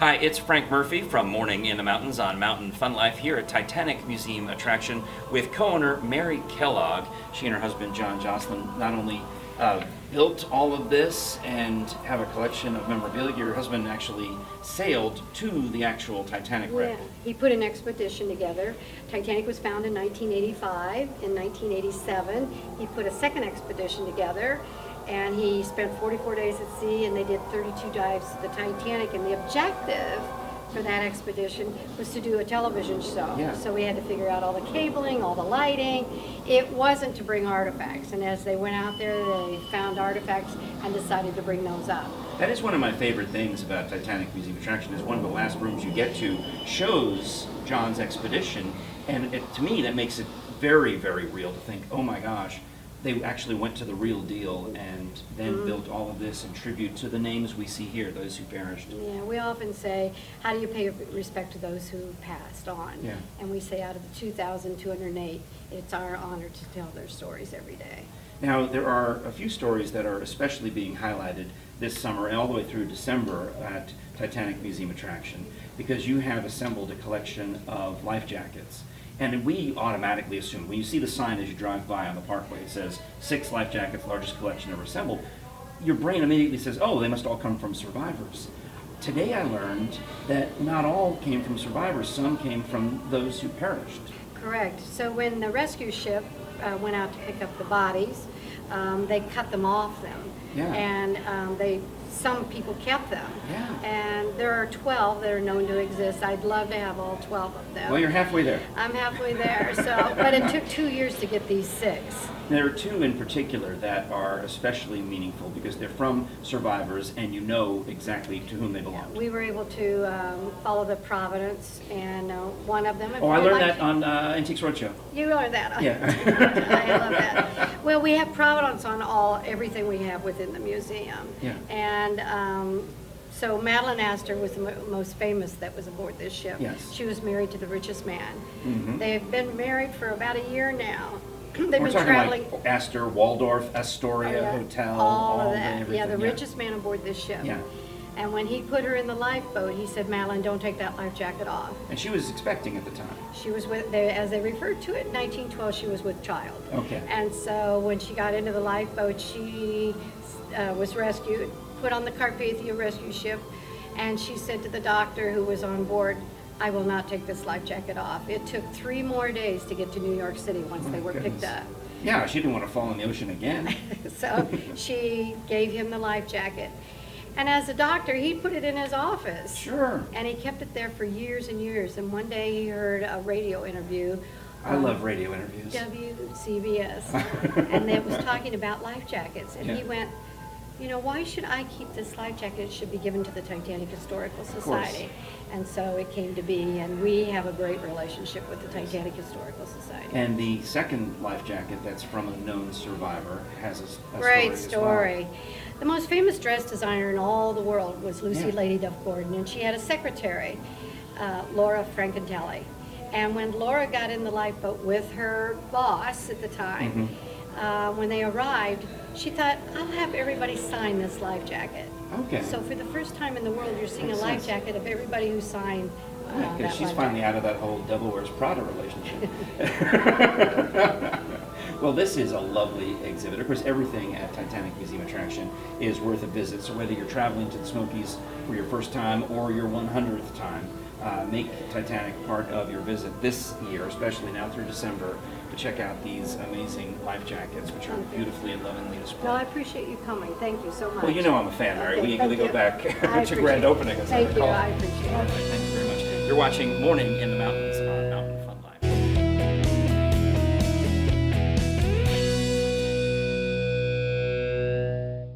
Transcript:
Hi, it's Frank Murphy from Morning in the Mountains on Mountain Fun Life here at Titanic Museum Attraction with co-owner Mary Kellogg. She and her husband John Joslyn not only built all of this and have a collection of memorabilia. Your husband actually sailed to the actual Titanic wreck. Yeah, he put an expedition together. Titanic was found in 1985. In 1987, he put a second expedition together, and he spent 44 days at sea, and they did 32 dives to the Titanic. And the objective for that expedition was to do a television show. Yeah. So we had to figure out all the cabling, all the lighting. It wasn't to bring artifacts, and as they went out there, they found artifacts and decided to bring those up. That is one of my favorite things about Titanic Museum Attraction is one of the last rooms you get to shows John's expedition, and to me that makes it very, very real to think, oh my gosh, they actually went to the real deal and then built all of this in tribute to the names we see here, those who perished. Yeah, we often say, how do you pay respect to those who passed on? Yeah. And we say out of the 2,208, it's our honor to tell their stories every day. Now, there are a few stories that are especially being highlighted this summer and all the way through December at Titanic Museum Attraction, because you have assembled a collection of life jackets. And we automatically assume, when you see the sign as you drive by on the parkway, it says 6 life jackets, largest collection ever assembled, your brain immediately says, oh, they must all come from survivors. Today I learned that not all came from survivors, some came from those who perished. Correct. So when the rescue ship went out to pick up the bodies, they cut them off them. Yeah. And some people kept them. Yeah. And there are 12 that are known to exist. I'd love to have all 12 of them. Well, you're halfway there. I'm halfway there. But it took 2 years to get these 6. There are 2 in particular that are especially meaningful because they're from survivors and you know exactly to whom they belong. We were able to follow the providence, and one of them... Oh, I learned that on Antiques Roadshow. You learned that on Yeah. I love that. Well, we have providence on everything we have within the museum. Yeah. And so Madeline Astor was the most famous that was aboard this ship. Yes. She was married to the richest man. Mm-hmm. They've been married for about a year now. They've We're been talking traveling. like Astor, Waldorf, Astoria, Yeah, Hotel, all of the that. everything. Yeah, the richest man aboard this ship. Yeah. And when he put her in the lifeboat, he said, Madeline, don't take that life jacket off. And she was expecting at the time. She was with, as they referred to it in 1912, she was with child. Okay. And so when she got into the lifeboat, she was rescued, put on the Carpathia rescue ship, and she said to the doctor who was on board, I will not take this life jacket off. It took 3 more days to get to New York City once they were picked up. Yeah, she didn't want to fall in the ocean again. So she gave him the life jacket. And as a doctor, he put it in his office. Sure. And he kept it there for years and years. And one day he heard a radio interview. I love radio interviews. CBS. And it was talking about life jackets. And Yeah. he went, you know, why should I keep this life jacket? It should be given to the Titanic Historical Society. And so it came to be, and we have a great relationship with the Titanic Historical Society. And the second life jacket that's from a known survivor has a Great story as well. story. The most famous dress designer in all the world was Lucy Yeah. Lady Duff Gordon, and she had a secretary, Laura Frankentelli. And when Laura got in the lifeboat with her boss at the time, when they arrived, she thought, I'll have everybody sign this life jacket. Okay. So for the first time in the world, you're seeing Makes a life sense. jacket of everybody who signed Yeah, because that she's life finally jacket. out of that whole Devil Wears Prada relationship. Well, this is a lovely exhibit. Of course, everything at Titanic Museum Attraction is worth a visit. So whether you're traveling to the Smokies for your first time or your 100th time, make Titanic part of your visit this year, especially now through December, to check out these amazing life jackets, which are beautifully and lovingly displayed. No, I appreciate you coming. Thank you so much. Well, you know I'm a fan, Mary. Okay, We thank go you. back I to appreciate grand it. opening. As Thank I you. recall. I appreciate it. All right, thank you very much. You're watching Morning in the Mountains.